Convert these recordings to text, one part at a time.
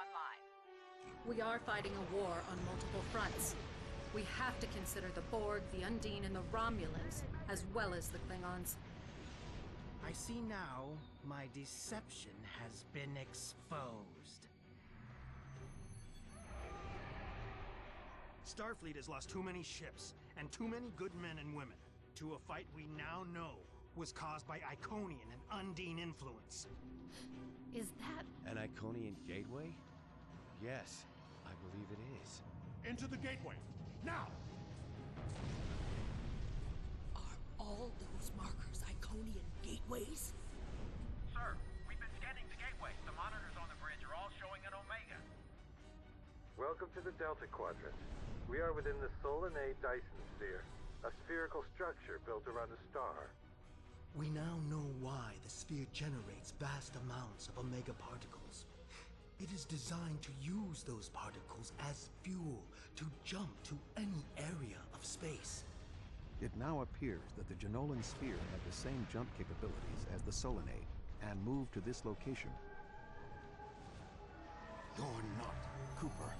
online. We are fighting a war on multiple fronts. We have to consider the Borg, the Undine, and the Romulans, as well as the Klingons. I see now my deception has been exposed. Starfleet has lost too many ships and too many good men and women to a fight we now know was caused by Iconian and Undine influence. Is that... An Iconian gateway? Yes, I believe it is. Into the gateway, now! Are all those markers Iconian gateways? Sir, we've been scanning the gateway. The monitors on the bridge are all showing an Omega. Welcome to the Delta Quadrant. We are within the Solanae Dyson Sphere, a spherical structure built around a star. We now know why the sphere generates vast amounts of Omega particles. It is designed to use those particles as fuel to jump to any area of space. It now appears that the Jenolan sphere had the same jump capabilities as the Solanae, and moved to this location. You're not Cooper.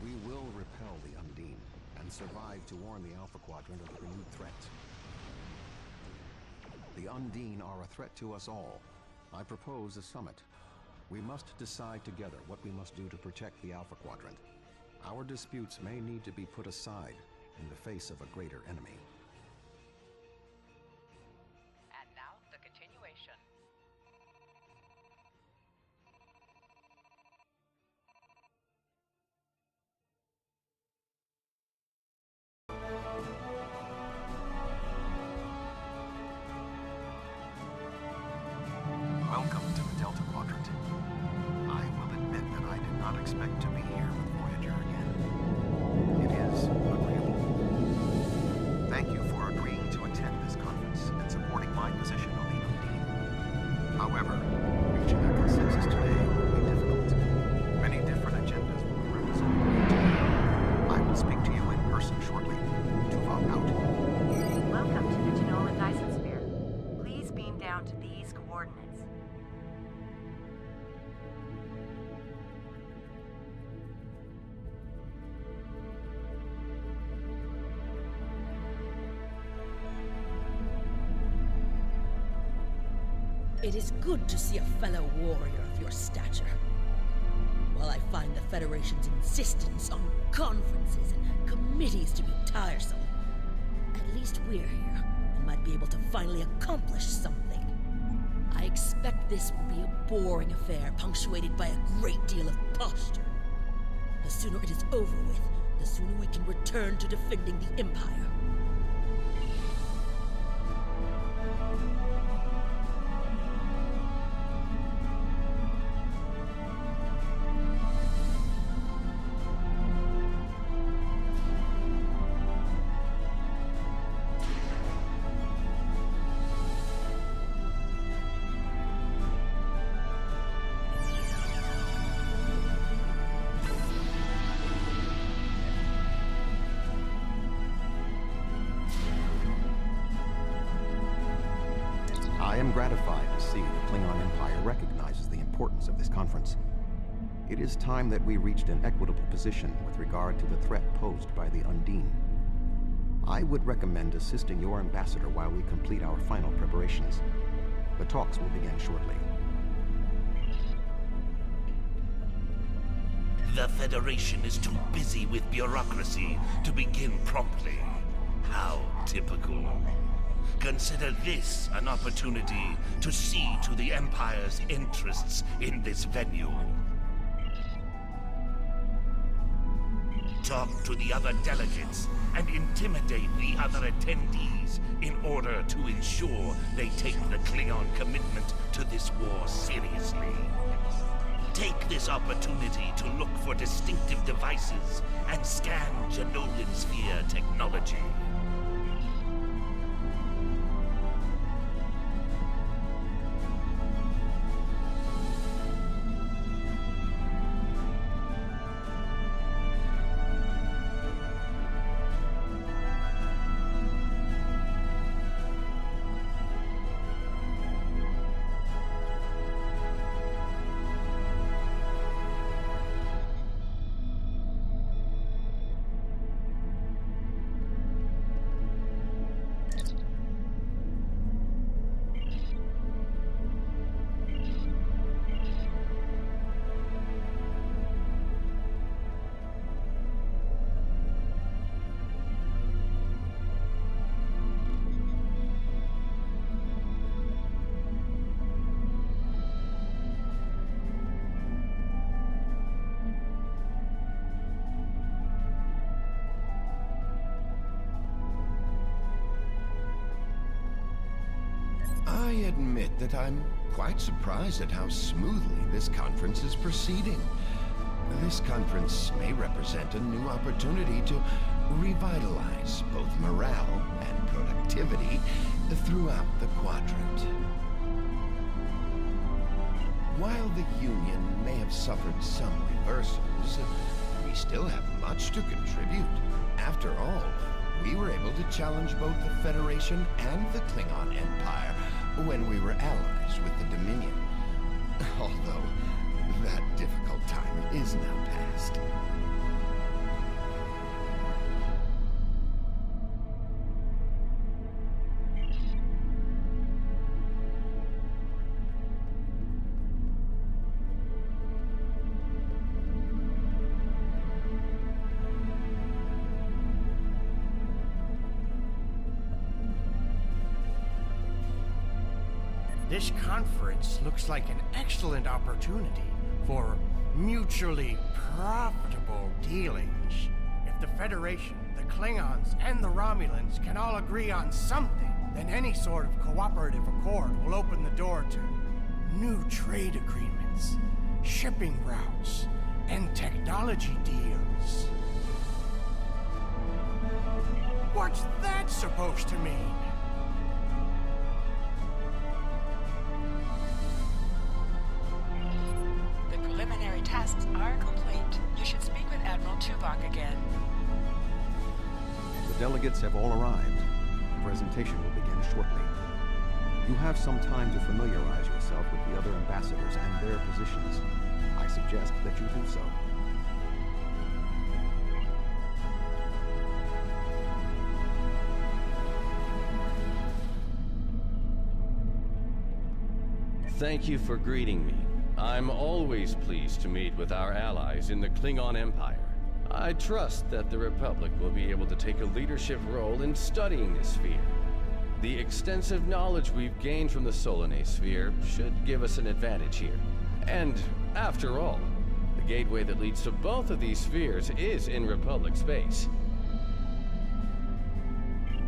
We will repel the Undine, and survive to warn the Alpha Quadrant of the renewed threat. The Undine are a threat to us all. I propose a summit. We must decide together what we must do to protect the Alpha Quadrant. Our disputes may need to be put aside in the face of a greater enemy. And now, the continuation. Welcome to the Delta Quadrant. I will admit that I did not expect to be here with Voyager again. It is agreeable. Thank you for agreeing to attend this conference and supporting my position on the Undine. However, reaching a consensus today will be difficult. Many different agendas will be represented. I will speak to you in person shortly. Tuvok out. Welcome to the Jenolan Dyson Sphere. Please beam down to these coordinates. It is good to see a fellow warrior of your stature. While I find the Federation's insistence on conferences and committees to be tiresome, at least we're here and might be able to finally accomplish something. I expect this will be a boring affair punctuated by a great deal of posture. The sooner it is over with, the sooner we can return to defending the Empire. I am gratified to see the Klingon Empire recognizes the importance of this conference. It is time that we reached an equitable position with regard to the threat posed by the Undine. I would recommend assisting your ambassador while we complete our final preparations. The talks will begin shortly. The Federation is too busy with bureaucracy to begin promptly. How typical. Consider this an opportunity to see to the Empire's interests in this venue. Talk to the other delegates and intimidate the other attendees in order to ensure they take the Klingon commitment to this war seriously. Take this opportunity to look for distinctive devices and scan Jenolan Sphere technology. I admit that I'm quite surprised at how smoothly this conference is proceeding. This conference may represent a new opportunity to revitalize both morale and productivity throughout the quadrant. While the Union may have suffered some reversals, we still have much to contribute. After all, we were able to challenge both the Federation and the Klingon Empire when we were allies with the Dominion. Although, that difficult time is now past. This conference looks like an excellent opportunity for mutually profitable dealings. If the Federation, the Klingons, and the Romulans can all agree on something, then any sort of cooperative accord will open the door to new trade agreements, shipping routes, and technology deals. What's that supposed to mean? Tasks are complete. You should speak with Admiral Tuvok again. The delegates have all arrived. The presentation will begin shortly. You have some time to familiarize yourself with the other ambassadors and their positions. I suggest that you do so. Thank you for greeting me. I'm always pleased to meet with our allies in the Klingon Empire. I trust that the Republic will be able to take a leadership role in studying this sphere. The extensive knowledge we've gained from the Solanae sphere should give us an advantage here. And, after all, the gateway that leads to both of these spheres is in Republic space.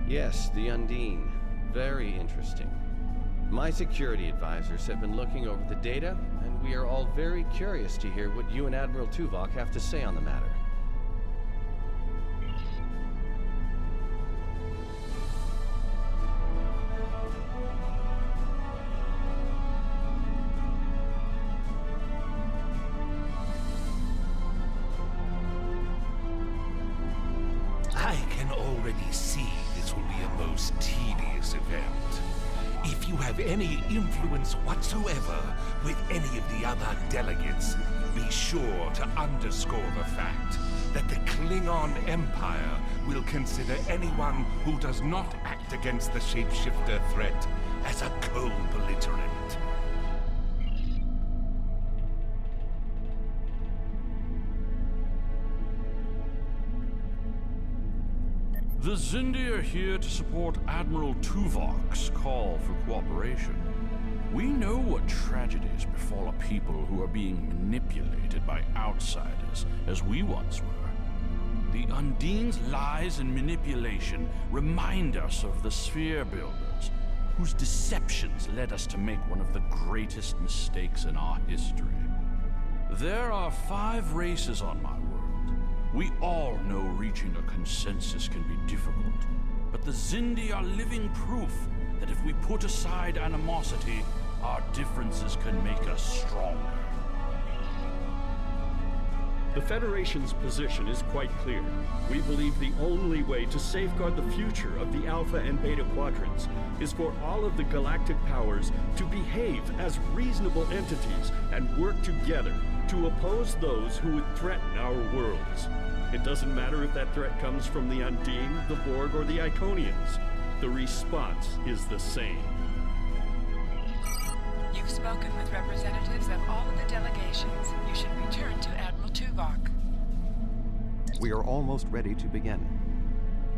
Yes, the Undine. Very interesting. My security advisors have been looking over the data, and we are all very curious to hear what you and Admiral Tuvok have to say on the matter. I can already see this will be a most tedious event. If you have any influence whatsoever with any of the other delegates, be sure to underscore the fact that the Klingon Empire will consider anyone who does not act against the shapeshifter threat as a co-belligerent. The Xindi are here to support Admiral Tuvok's call for cooperation. We know what tragedies befall a people who are being manipulated by outsiders, as we once were. The Undine's lies and manipulation remind us of the Sphere Builders, whose deceptions led us to make one of the greatest mistakes in our history. There are 5 races on my world. We all know reaching a consensus can be difficult, but the Xindi are living proof that if we put aside animosity, our differences can make us stronger. The Federation's position is quite clear. We believe the only way to safeguard the future of the Alpha and Beta quadrants is for all of the galactic powers to behave as reasonable entities and work together to oppose those who would threaten our worlds. It doesn't matter if that threat comes from the Undine, the Borg, or the Iconians. The response is the same. You've spoken with representatives of all of the delegations. You should return to Admiral Tuvok. We are almost ready to begin.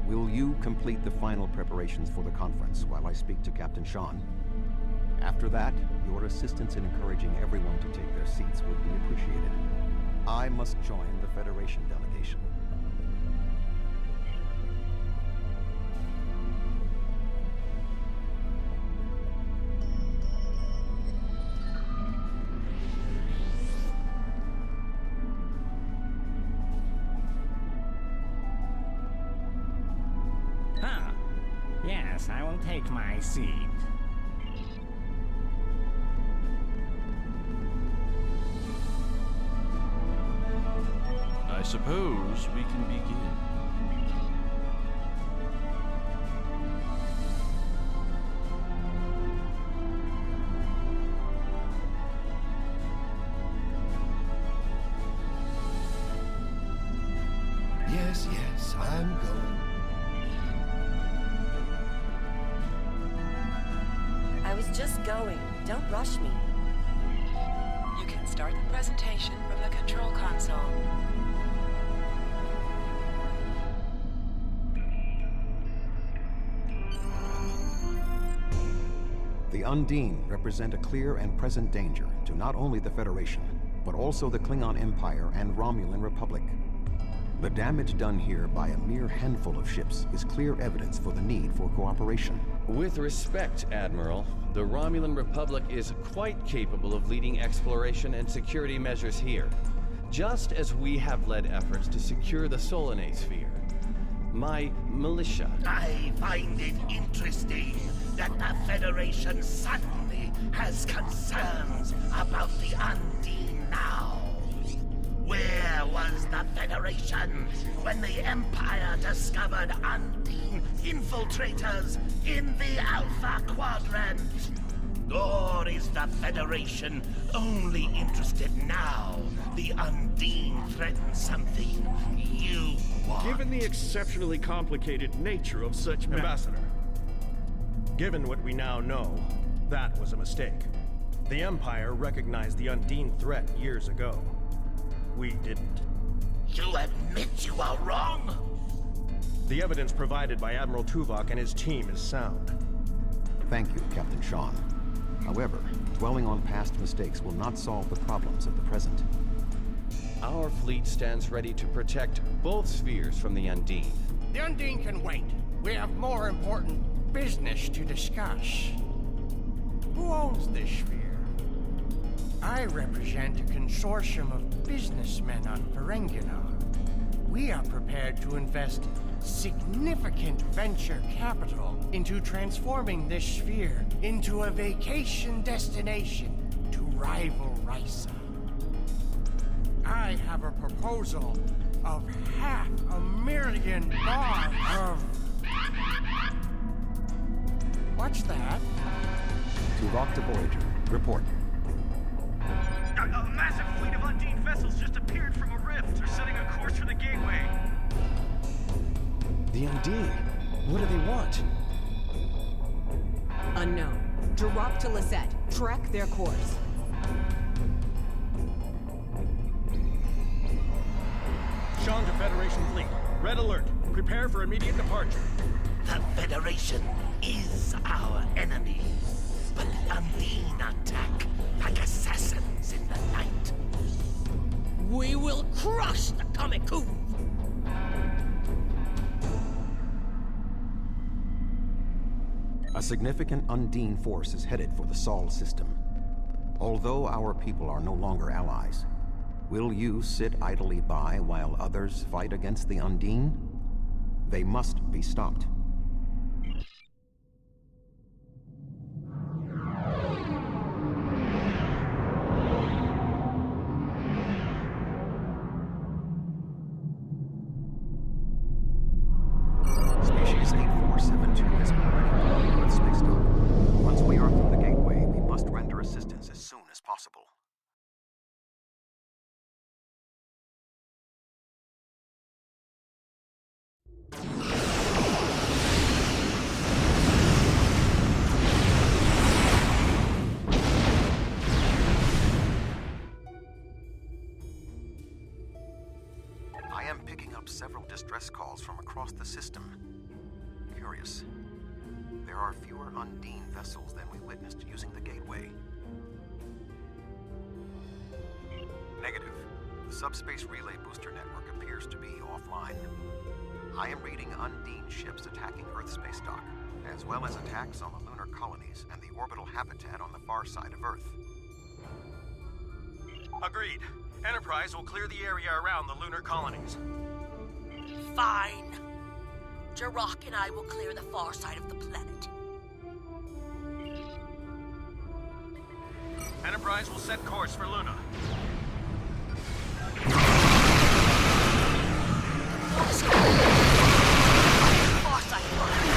Will you complete the final preparations for the conference while I speak to Captain Sean? After that, your assistance in encouraging everyone to take their seats would be appreciated. I must join the Federation delegation. Yes, I will take my seat. I suppose we can begin. Yes, I'm going. I was just going. Don't rush me. You can start the presentation from the control console. The Undine represent a clear and present danger to not only the Federation, but also the Klingon Empire and Romulan Republic. The damage done here by a mere handful of ships is clear evidence for the need for cooperation. With respect, Admiral, the Romulan Republic is quite capable of leading exploration and security measures here, just as we have led efforts to secure the Solanae sphere. My militia... I find it interesting that the Federation suddenly has concerns about the Undine now. Where was the Federation when the Empire discovered Undine infiltrators in the Alpha Quadrant? Or is the Federation only interested now the Undine threatens something you want? Given the exceptionally complicated nature of such Ambassador, given what we now know, that was a mistake. The Empire recognized the Undine threat years ago. We didn't. You admit you are wrong? The evidence provided by Admiral Tuvok and his team is sound. Thank you, Captain Sean. However, dwelling on past mistakes will not solve the problems of the present. Our fleet stands ready to protect both spheres from the Undine. The Undine can wait. We have more important business to discuss. Who owns this sphere? I represent a consortium of businessmen on Ferenginar. We are prepared to invest significant venture capital into transforming this sphere into a vacation destination to rival Risa. I have a proposal of $500,000 of... What's that? Tuvok to Voyager. Report. A massive fleet of Undine vessels just appeared from a rift. They're setting a course for the gateway. The Undine? What do they want? Unknown. Drop to Lisette. Track their course. Sean to Federation fleet. Red alert. Prepare for immediate departure. The Federation is our enemy, but the Undine attack like assassins in the night. We will crush the Comic-Con! A significant Undine force is headed for the Sol system. Although our people are no longer allies, will you sit idly by while others fight against the Undine? They must be stopped. Species 8472 has been already deployed Earth space dock. Once we are through the gateway, we must render assistance as soon as possible. I am picking up several distress calls from across the system. Curious. There are fewer Undine vessels than we witnessed using the gateway. Negative. The subspace relay booster network appears to be offline. I am reading Undine ships attacking Earth space dock, as well as attacks on the lunar colonies and the orbital habitat on the far side of Earth. Agreed. Enterprise will clear the area around the lunar colonies. Fine. Jirok and I will clear the far side of the planet. Enterprise will set course for Luna. Far side of the planet.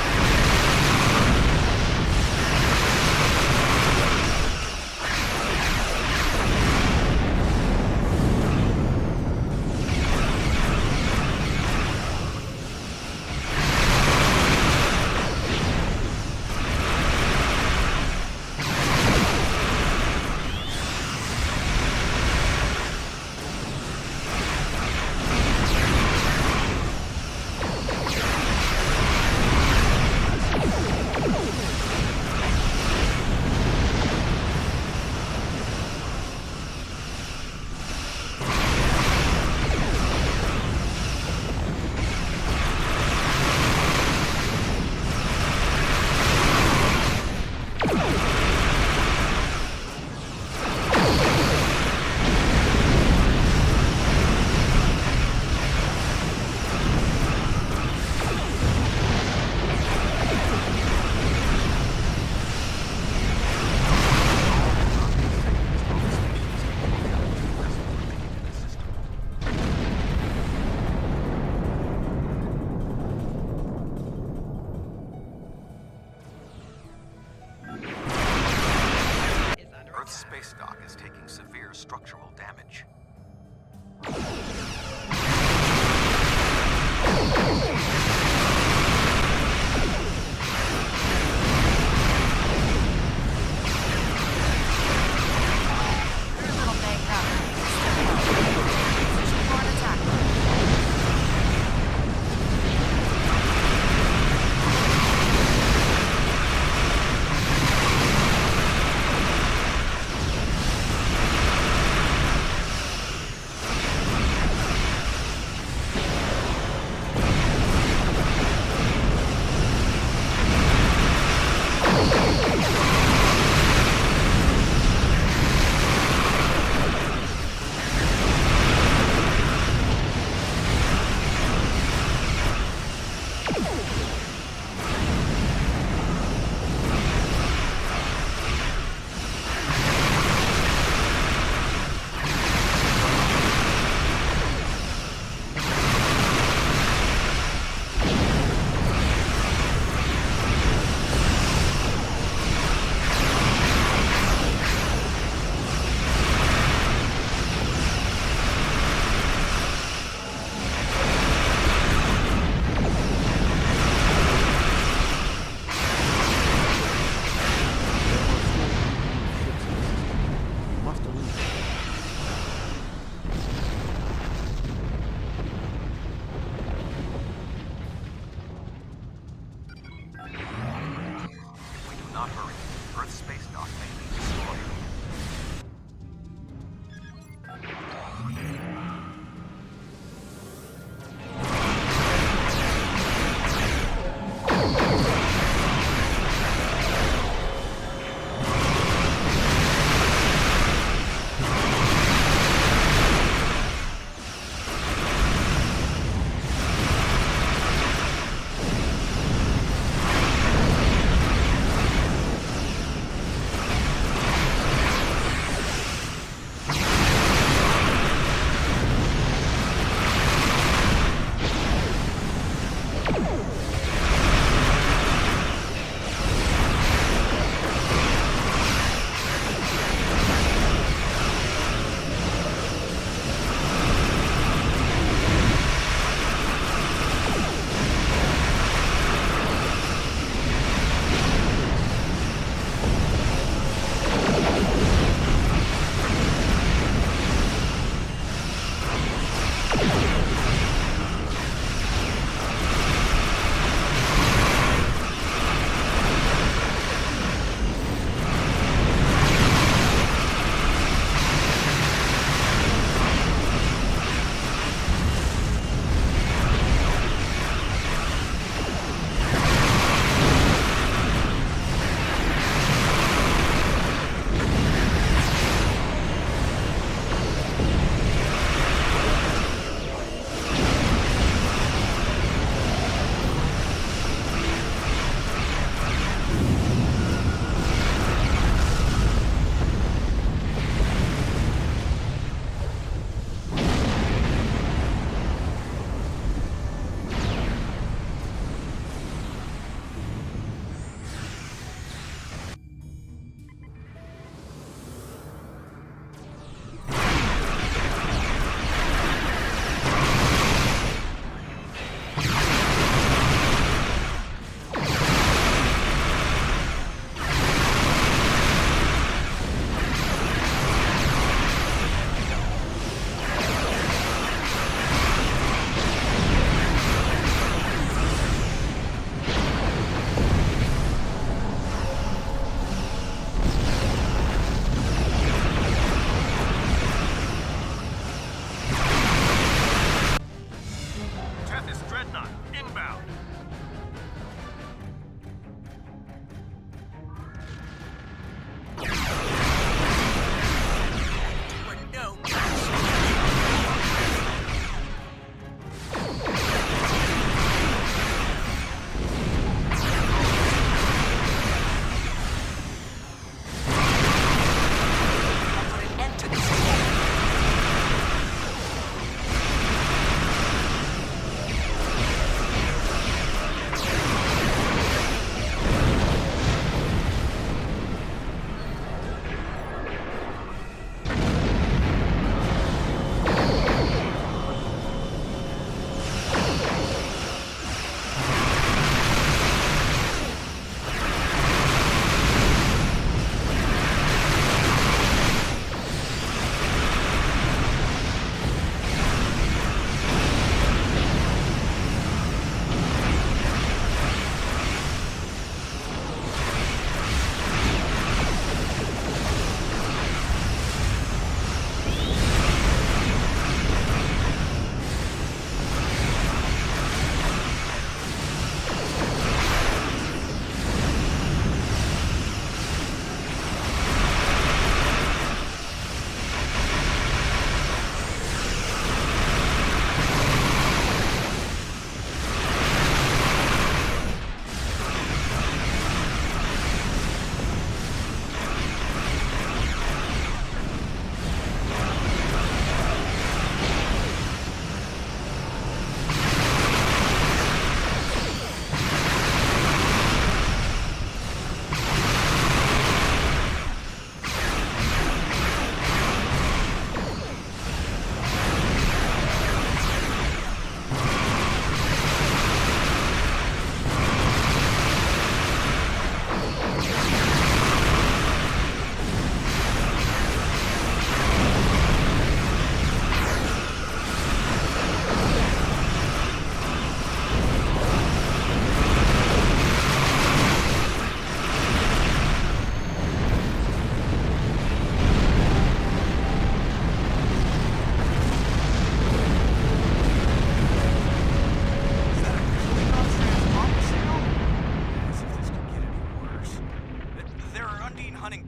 Space dock is taking severe structural damage. Not hurry. Earth's space dock may be destroyed.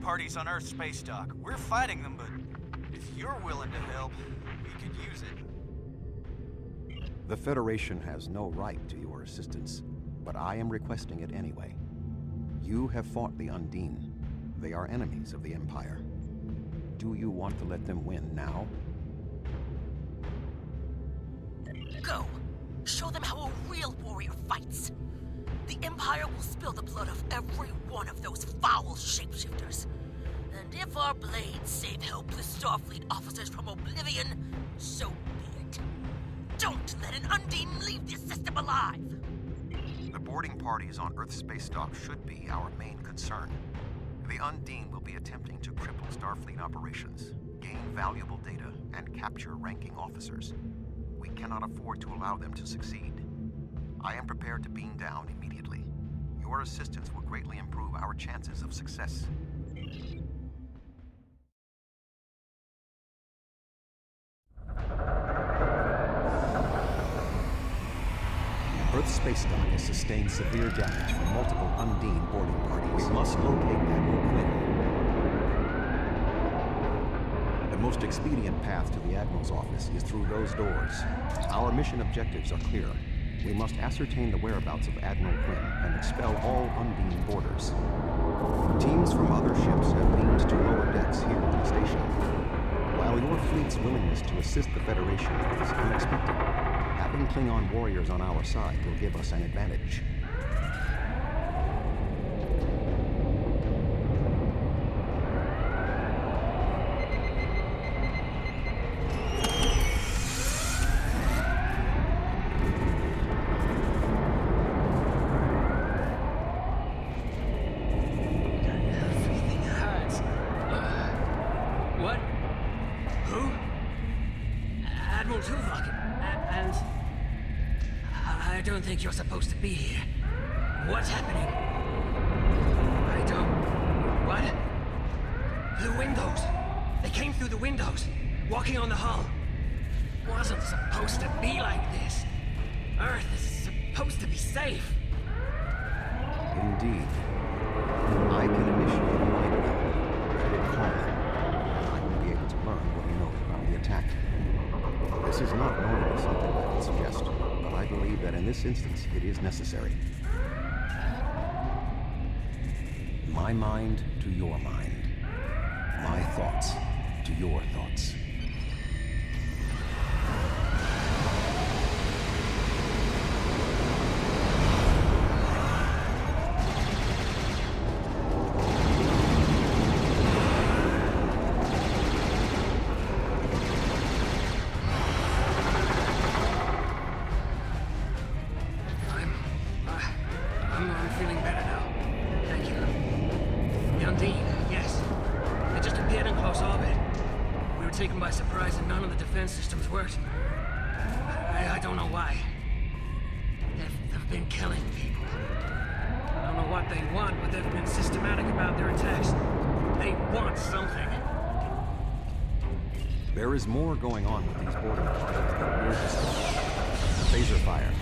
parties on Earth space dock. We're fighting them, but if you're willing to help, we could use it. The Federation has no right to your assistance, but I am requesting it anyway. You have fought the Undine. They are enemies of the Empire. Do you want to let them win now? Go! Show them how a real warrior fights! The Empire will spill the blood of every one of those foul shapeshifters. And if our blades save helpless Starfleet officers from oblivion, so be it. Don't let an Undine leave this system alive! The boarding parties on Earth space dock should be our main concern. The Undine will be attempting to cripple Starfleet operations, gain valuable data, and capture ranking officers. We cannot afford to allow them to succeed. I am prepared to beam down immediately. Your assistance will greatly improve our chances of success. Earth space dock has sustained severe damage from multiple Undine boarding parties. We must locate Admiral Quinn. The most expedient path to the Admiral's office is through those doors. Our mission objectives are clear. We must ascertain the whereabouts of Admiral Quinn and expel all Undine boarders. Teams from other ships have beamed to lower decks here on the station. While your fleet's willingness to assist the Federation is unexpected, having Klingon warriors on our side will give us an advantage. I don't think you're supposed to be here. What's happening? I don't... What? The windows! They came through the windows, walking on the hull. Wasn't supposed to be like this. Earth is supposed to be safe. Indeed. I can initiate a light wheel. Let it calm them. I will be able to learn what he knows about the attack. This is not normally something I would suggest, but I believe that in this instance it is necessary. My mind to your mind. My thoughts to your thoughts. I'm feeling better now. Thank you. The Undine, yes. They just appeared in close orbit. We were taken by surprise and none of the defense systems worked. I don't know why. They've been killing people. I don't know what they want, but they've been systematic about their attacks. They want something. There is more going on with these boarding parties than we're discussing. Phaser fire.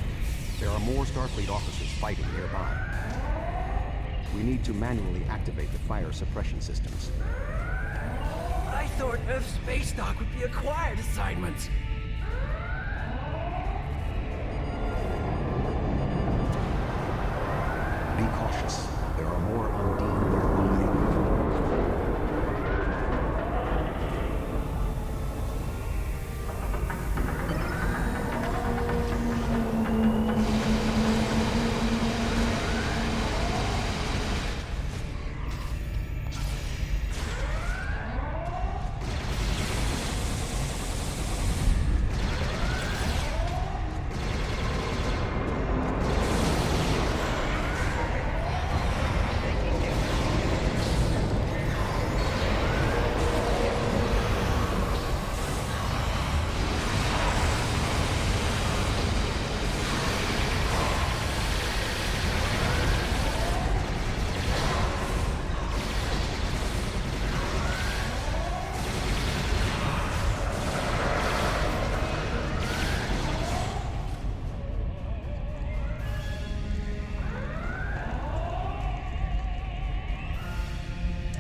There are more Starfleet officers fighting nearby. We need to manually activate the fire suppression systems. I thought Earth Space Dock would be a quiet assignment. Be cautious. There are more Undine nearby.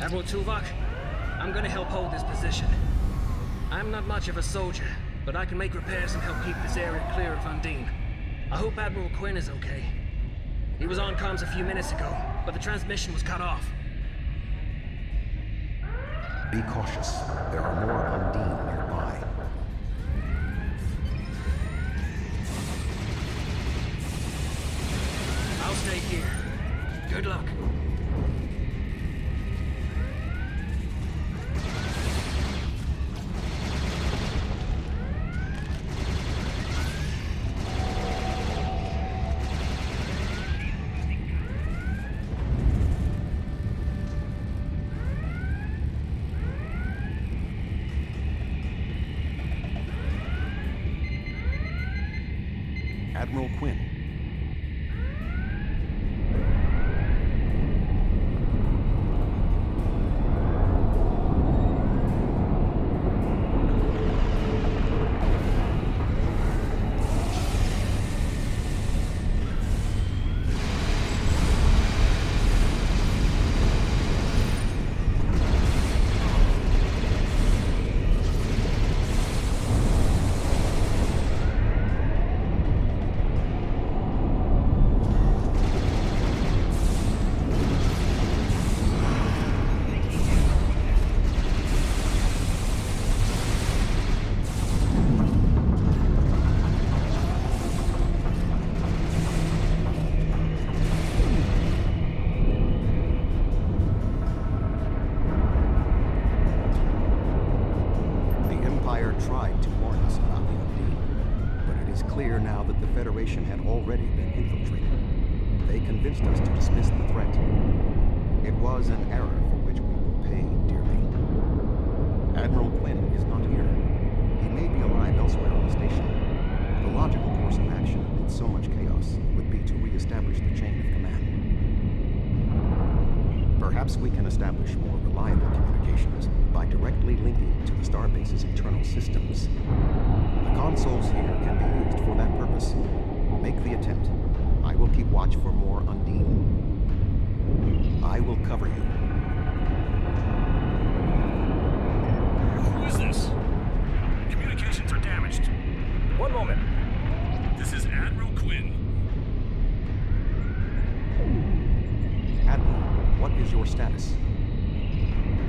Admiral Tuvok, I'm gonna help hold this position. I'm not much of a soldier, but I can make repairs and help keep this area clear of Undine. I hope Admiral Quinn is okay. He was on comms a few minutes ago, but the transmission was cut off. Be cautious. There are more Undine nearby. I'll stay here. Good luck. Admiral Quinn. Tried to warn us about the Undine, but it is clear now that the Federation had already been infiltrated. They convinced us to dismiss the threat. It was an error for which we will pay dearly. Admiral Quinn is not here. He may be alive elsewhere on the station. The logical course of action amid so much chaos would be to re-establish the chain of command. Perhaps we can establish more reliable communications by directly linking to the starbase's internal systems. The consoles here can be used for that purpose. Make the attempt. I will keep watch for more Undine. I will cover you. Who is this? Communications are damaged. One moment. This is Admiral Quinn. Admiral, what is your status?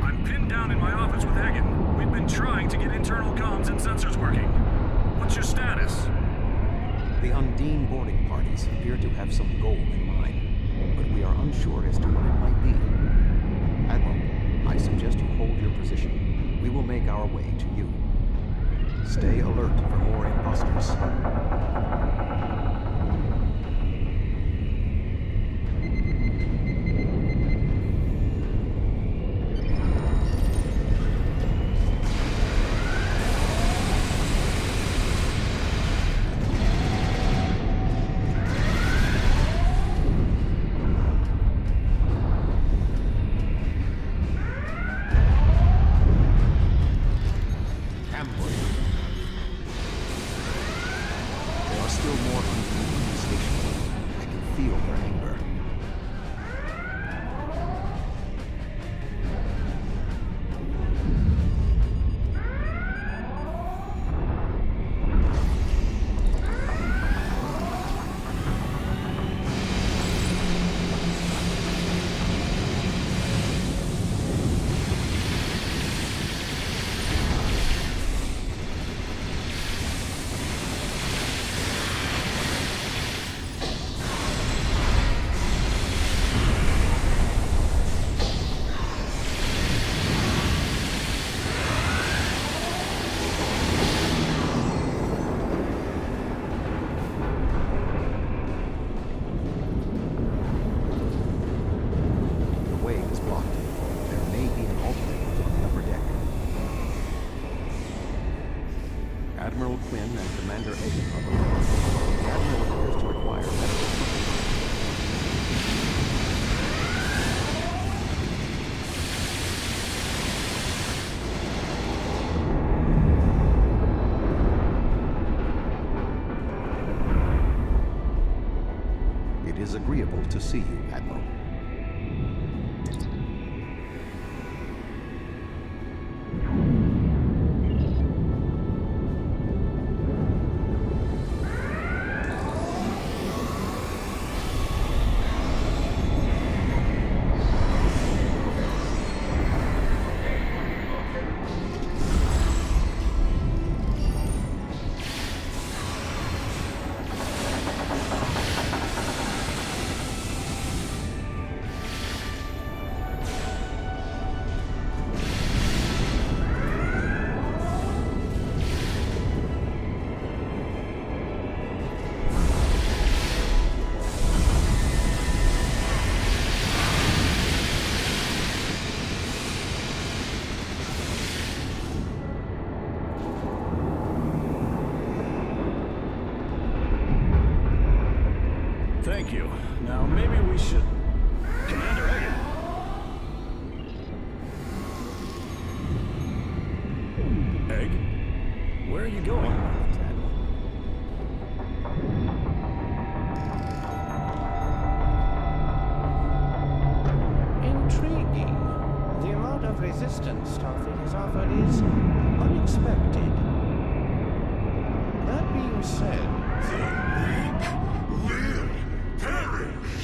I'm pinned down in my office with Hagen. We've been trying to get internal comms and sensors working. What's your status? The Undine boarding parties appear to have some goal in mind, but we are unsure as to what it might be. Admiral, I suggest you hold your position. We will make our way to you. Stay alert for more imposters. Admiral Quinn and Commander Aiden are below. The Admiral appears to require medical It is agreeable to see you, Admiral. Thank you. Now, maybe we should... Commander Egan! Egg? Where are you going? Intriguing. The amount of resistance Starfleet has offered is unexpected. That being said... The weak will perish.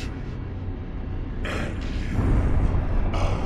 And you are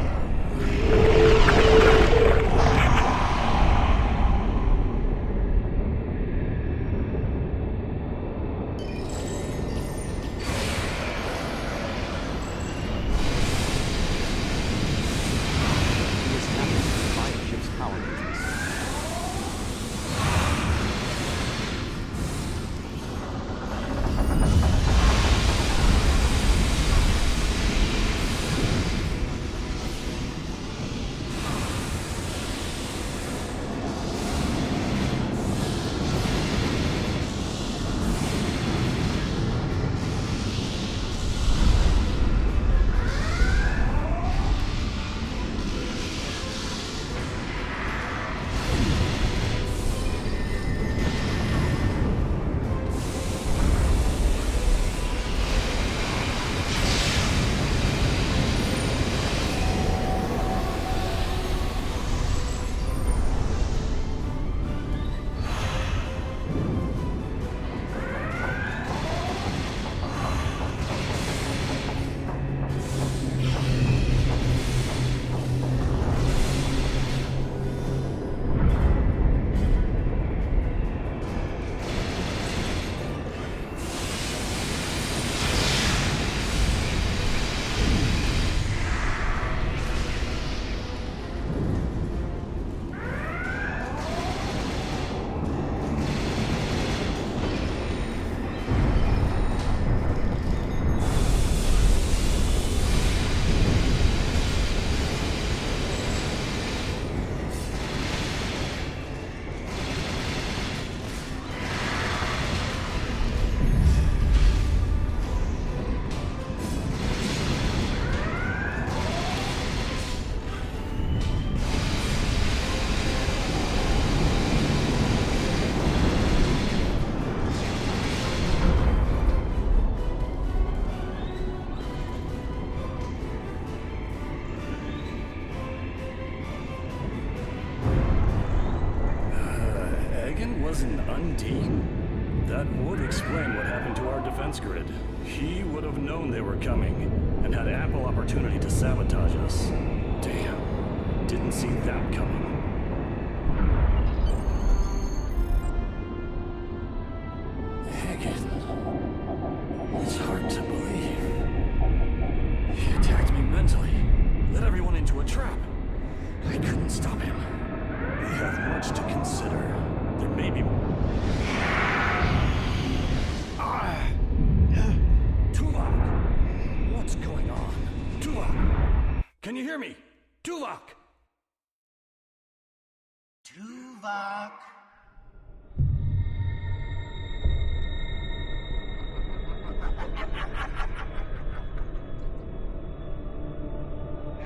Wasn't Undine? That would explain what happened to our defense grid. He would have known they were coming, and had ample opportunity to sabotage us. Damn. Didn't see that coming. Hagen. It's hard to believe. He attacked me mentally. Led everyone into a trap. I couldn't stop him. We have much to consider. There may be... Tuvok! What's going on? Tuvok! Can you hear me? Tuvok! Tuvok!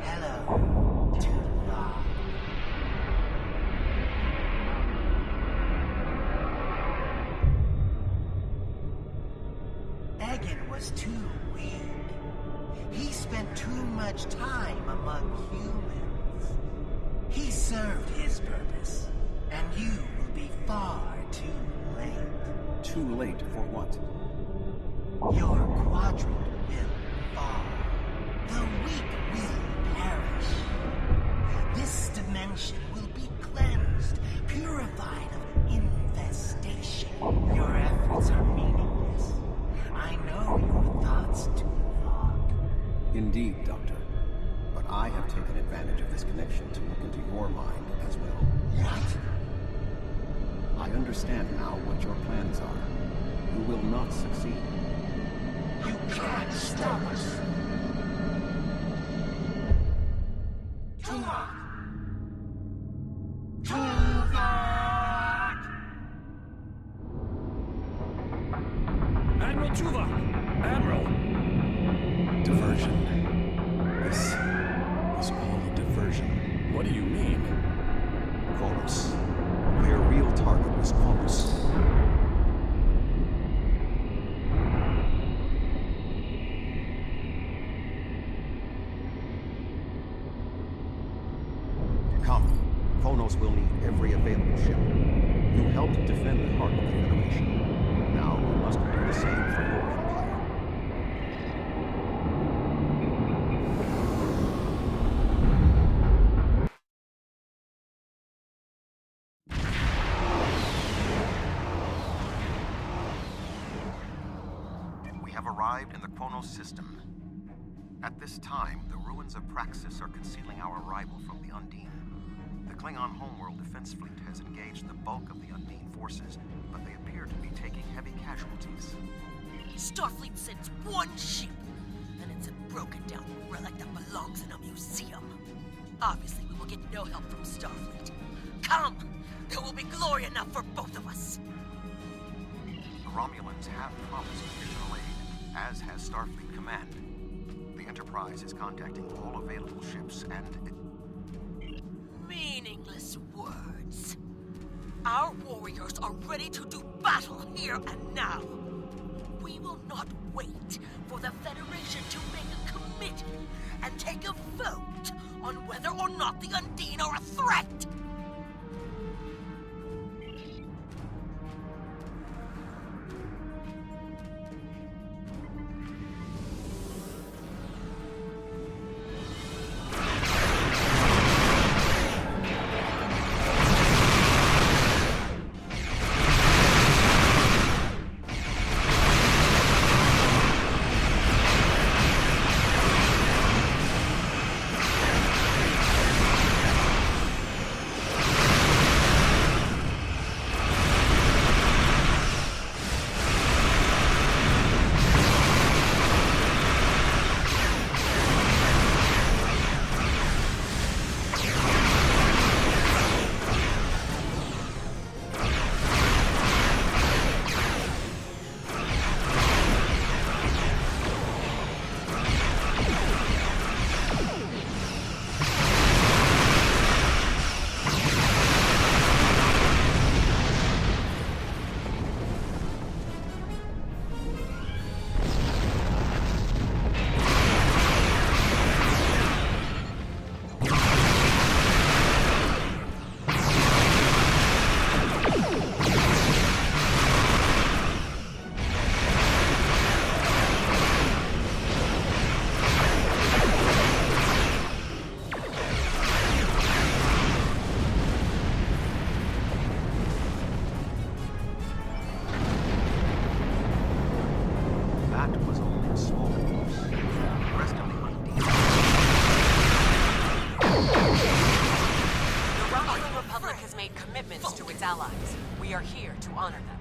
Hello, Tuvok. Egan was too weak. He spent too much time among humans. He served his purpose, and you will be far too late. Too late for what? Your quadrant will fall. The weak will perish. This dimension will be cleansed, purified of infestation. Your efforts are meaningless. I know your thoughts, Tuvok. Indeed, Doctor. But I have taken advantage of this connection to look into your mind as well. What? I understand now what your plans are. You will not succeed. You can't stop us. Tuvok! Tuvok! Admiral Tuvok! Admiral! diversion. This was all a diversion. What do you mean? Kronos. Their real target was Kronos. Come. Kronos will need every available ship. You helped defend the heart of the Federation. Now you must do the same for your empire. We have arrived in the Kronos system. At this time, the ruins of Praxis are concealing our arrival from the Undine. The Klingon homeworld defense fleet has engaged the bulk of the Undine forces, but they appear to be taking heavy casualties. Starfleet sends one ship, and it's a broken-down relic that belongs in a museum. Obviously, we will get no help from Starfleet. Come! There will be glory enough for both of us! The Romulans have promised additional aid, as has Starfleet Command. The Enterprise is contacting all available ships, and Meaningless words. Our warriors are ready to do battle here and now. We will not wait for the Federation to make a committee and take a vote on whether or not the Undine are a threat. allies. We are here to honor them.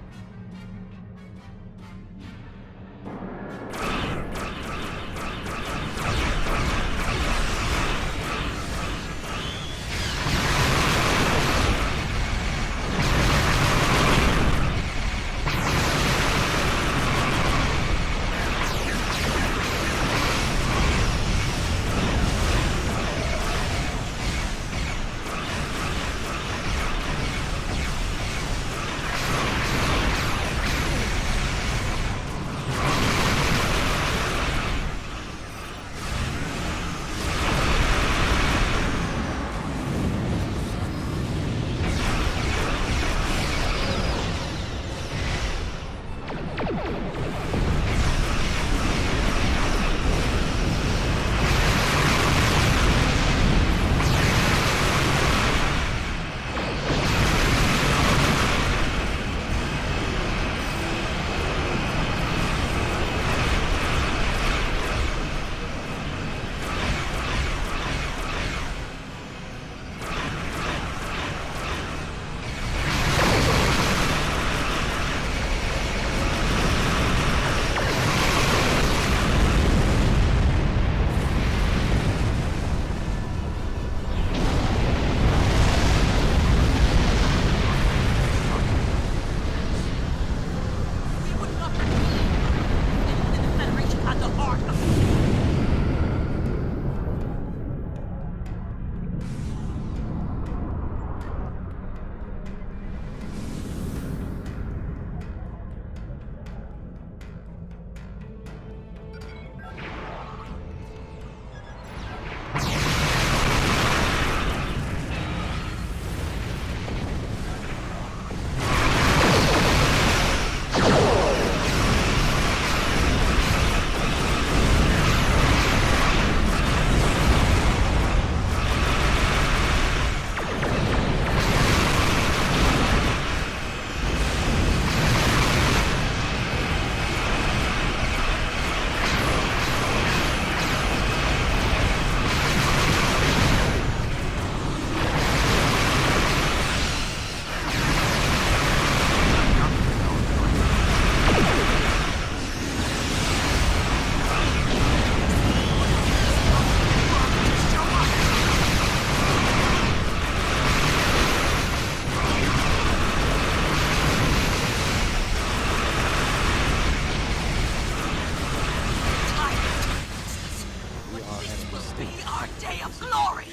of glory!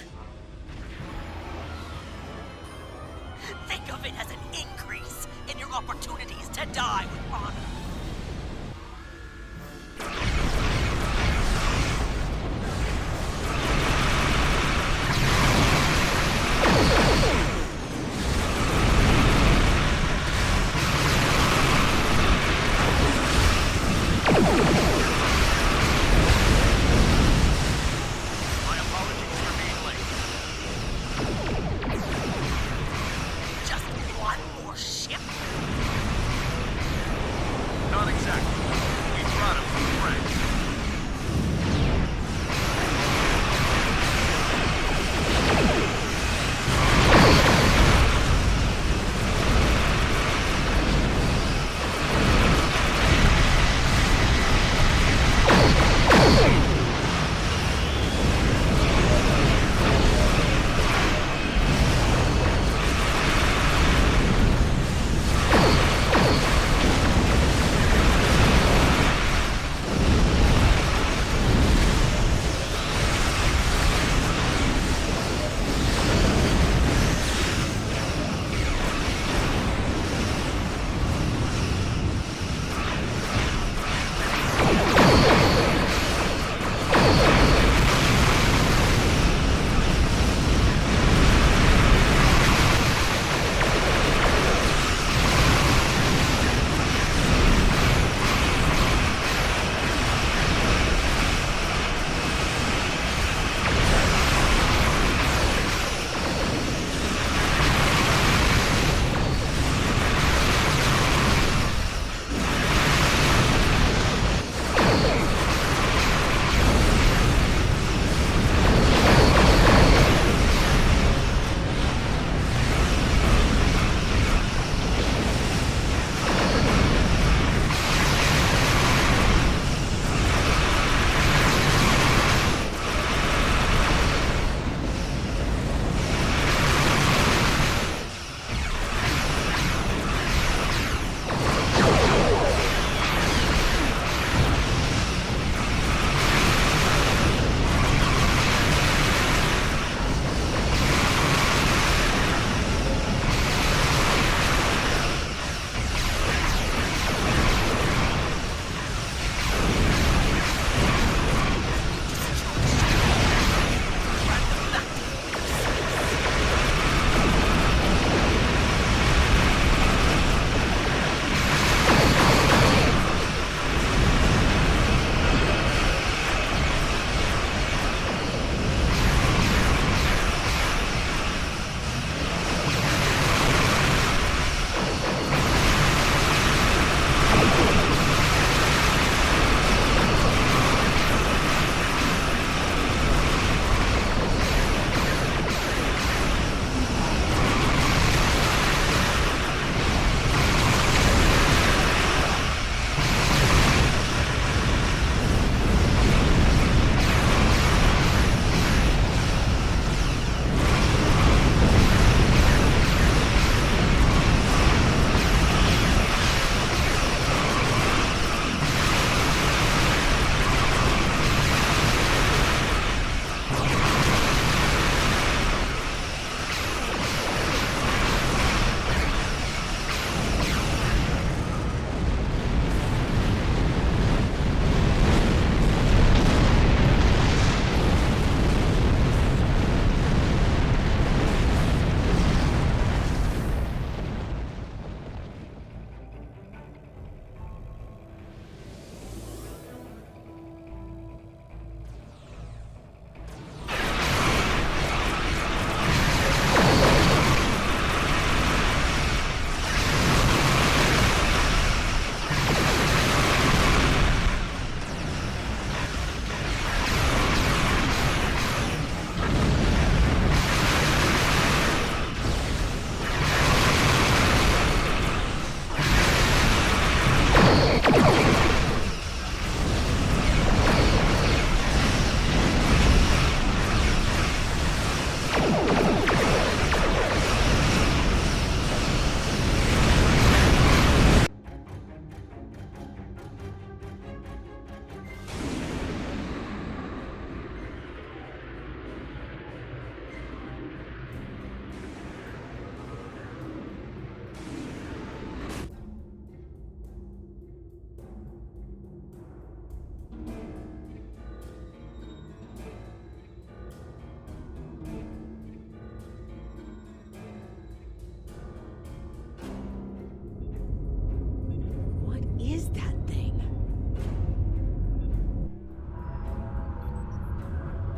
Think of it as an increase in your opportunities to die with honor.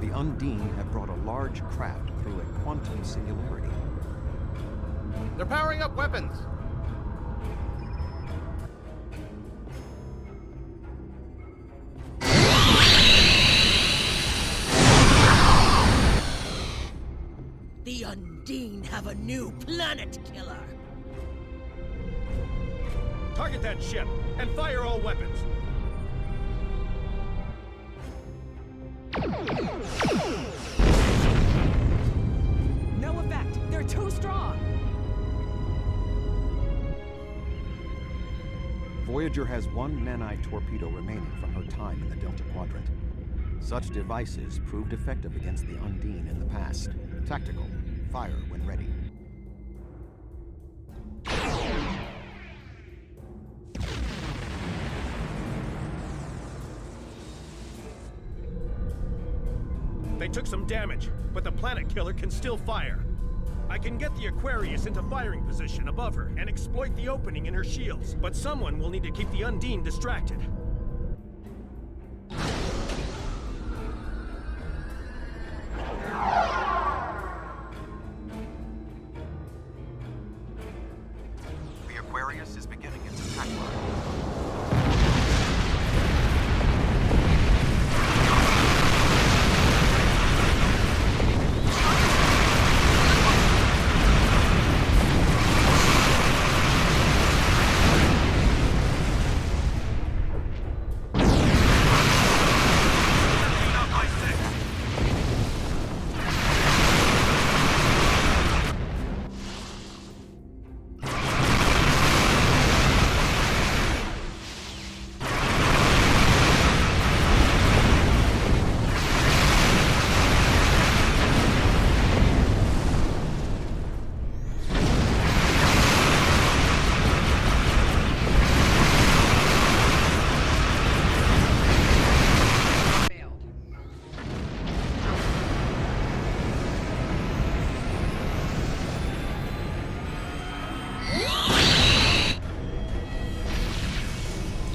The Undine have brought a large craft through a quantum singularity. They're powering up weapons! The Undine have a new planet killer! Target that ship, and fire all weapons! No effect. They're too strong. Voyager has one nanite torpedo remaining from her time in the Delta Quadrant. Such devices proved effective against the Undine in the past. Tactical. Fire when ready. They took some damage, but the planet killer can still fire. I can get the Aquarius into firing position above her and exploit the opening in her shields, but someone will need to keep the Undine distracted. The Aquarius is beginning its attack line.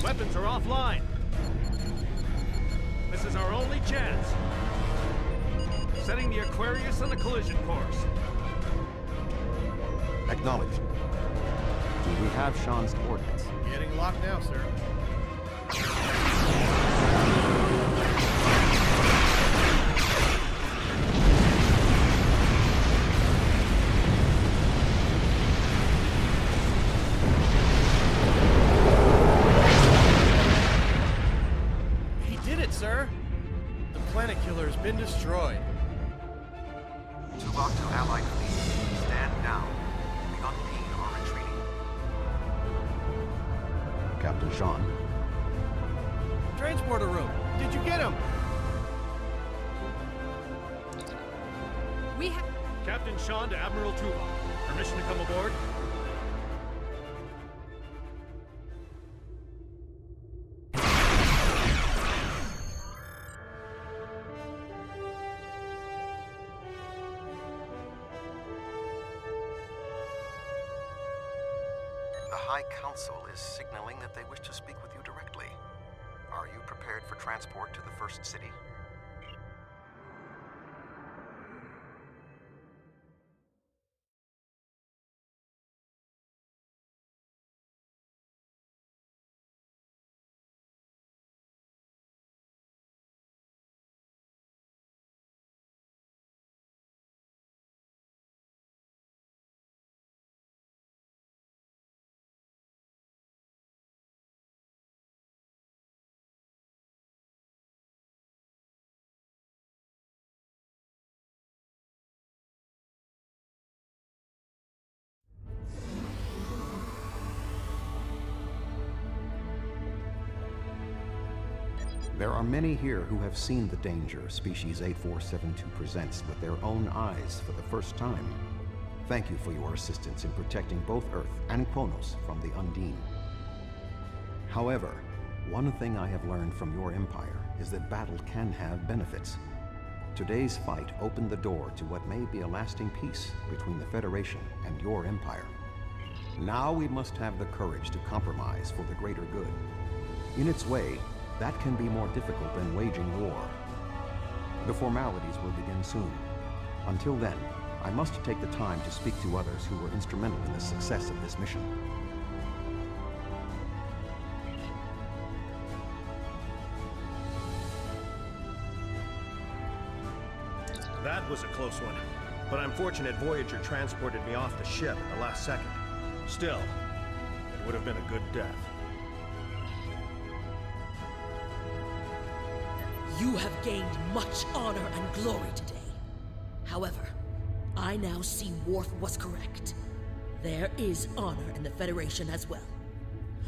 Weapons are offline. This is our only chance. Setting the Aquarius on the collision course. Acknowledged. Do we have Sean's coordinates? Getting locked now, sir. He did it, sir! The planet killer has been destroyed. Tuvok to Allied fleet. Stand down. The Undine are retreating. Captain Sean. Transporter room. Did you get him? We have... Captain Sean to Admiral Tuvok. Permission to come aboard? The High Council is signaling that they wish to speak with you directly. Are you prepared for transport to the first city? There are many here who have seen the danger Species 8472 presents with their own eyes for the first time. Thank you for your assistance in protecting both Earth and Kronos from the Undine. However, one thing I have learned from your Empire is that battle can have benefits. Today's fight opened the door to what may be a lasting peace between the Federation and your Empire. Now we must have the courage to compromise for the greater good. In its way, that can be more difficult than waging war. The formalities will begin soon. Until then, I must take the time to speak to others who were instrumental in the success of this mission. That was a close one. But I'm fortunate Voyager transported me off the ship at the last second. Still, it would have been a good death. You have gained much honor and glory today. However, I now see Worf was correct. There is honor in the Federation as well.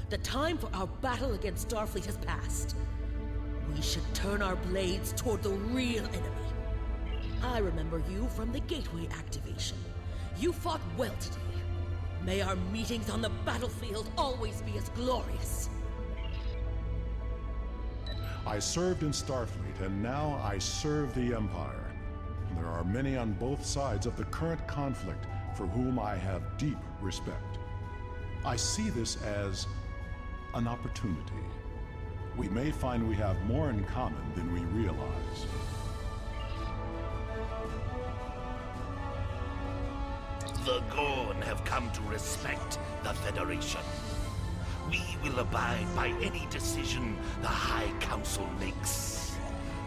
The time for our battle against Starfleet has passed. We should turn our blades toward the real enemy. I remember you from the Gateway activation. You fought well today. May our meetings on the battlefield always be as glorious. I served in Starfleet, and now I serve the Empire. There are many on both sides of the current conflict for whom I have deep respect. I see this as an opportunity. We may find we have more in common than we realize. The Gorn have come to respect the Federation. We will abide by any decision the High Council makes.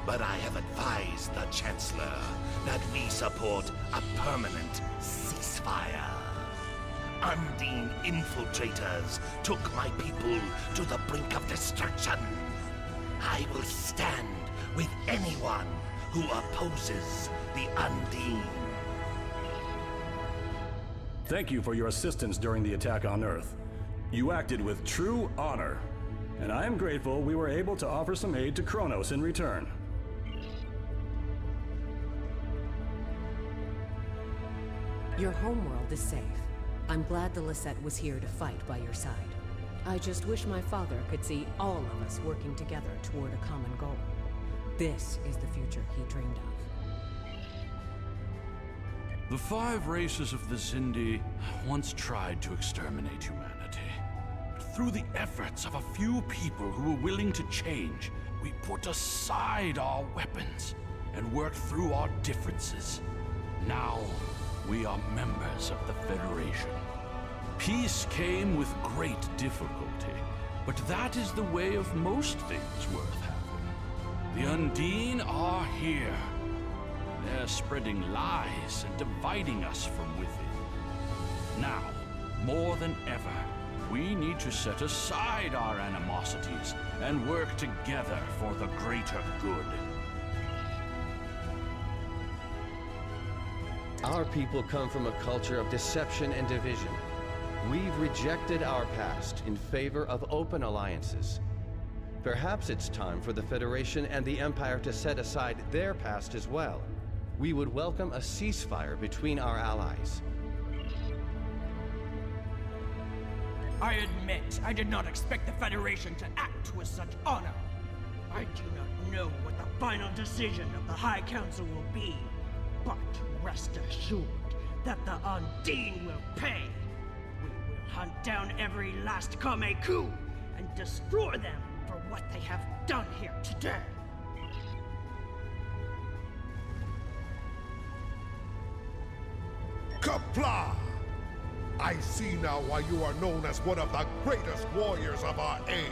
But I have advised the Chancellor that we support a permanent ceasefire. Undine infiltrators took my people to the brink of destruction. I will stand with anyone who opposes the Undine. Thank you for your assistance during the attack on Earth. You acted with true honor, and I am grateful we were able to offer some aid to Kronos in return. Your homeworld is safe. I'm glad the Lisette was here to fight by your side. I just wish my father could see all of us working together toward a common goal. This is the future he dreamed of. The 5 races of the Xindi once tried to exterminate humanity. But through the efforts of a few people who were willing to change, we put aside our weapons and worked through our differences. Now, we are members of the Federation. Peace came with great difficulty, but that is the way of most things worth having. The Undine are here. They're spreading lies and dividing us from within. Now, more than ever, we need to set aside our animosities and work together for the greater good. Our people come from a culture of deception and division. We've rejected our past in favor of open alliances. Perhaps it's time for the Federation and the Empire to set aside their past as well. We would welcome a ceasefire between our allies. I admit, I did not expect the Federation to act with such honor. I do not know what the final decision of the High Council will be, but rest assured that the Undine will pay. We will hunt down every last Kameku and destroy them for what they have done here today. Kapla! I see now why you are known as one of the greatest warriors of our age.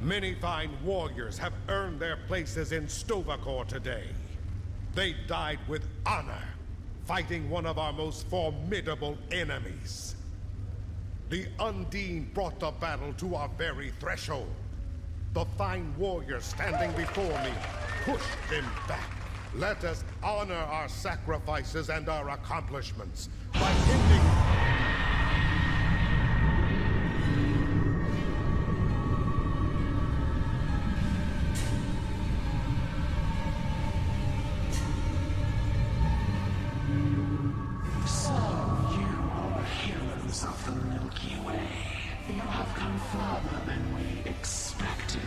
Many fine warriors have earned their places in Stovacor today. They died with honor, fighting one of our most formidable enemies. The Undine brought the battle to our very threshold. The fine warriors standing before me pushed them back. Let us honor our sacrifices and our accomplishments by ending... Of the Milky Way, you have come further than we expected.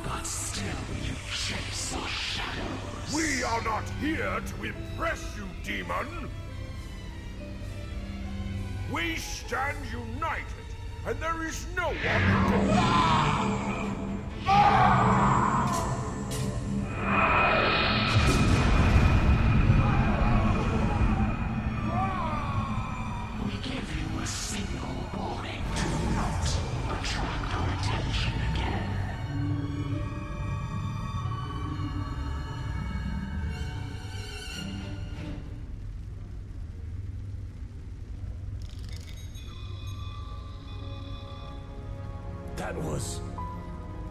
But still you chase our shadows. We are not here to impress you, demon! We stand united, and there is no one who can... We give you a single warning to not attract our attention again.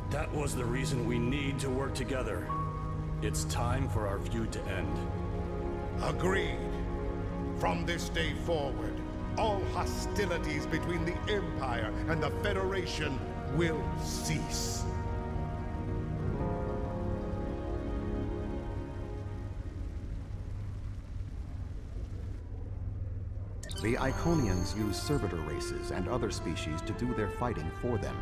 That was the reason we need to work together. It's time for our feud to end. Agreed. From this day forward, all hostilities between the Empire and the Federation will cease. The Iconians use servitor races and other species to do their fighting for them.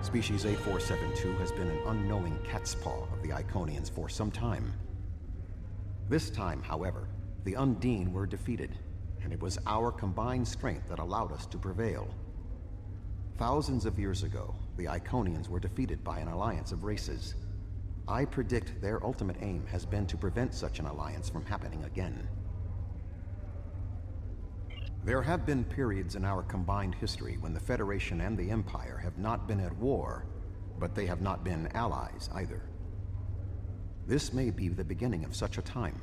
Species 8472 has been an unknowing catspaw of the Iconians for some time. This time, however, the Undine were defeated, and it was our combined strength that allowed us to prevail. Thousands of years ago, the Iconians were defeated by an alliance of races. I predict their ultimate aim has been to prevent such an alliance from happening again. There have been periods in our combined history when the Federation and the Empire have not been at war, but they have not been allies either. This may be the beginning of such a time.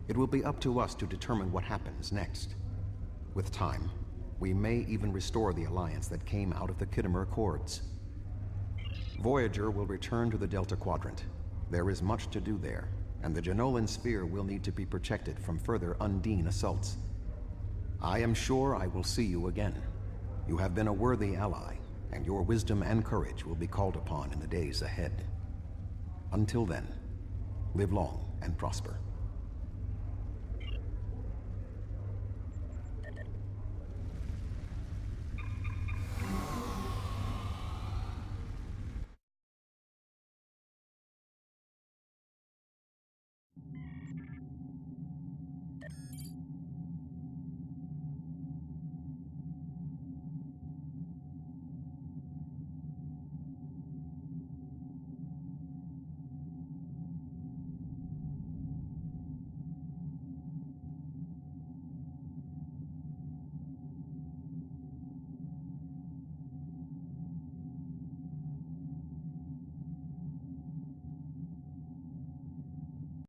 It will be up to us to determine what happens next. With time, we may even restore the alliance that came out of the Khitomer Accords. Voyager will return to the Delta Quadrant. There is much to do there, and the Jenolan Sphere will need to be protected from further Undine assaults. I am sure I will see you again. You have been a worthy ally, and your wisdom and courage will be called upon in the days ahead. Until then, live long and prosper.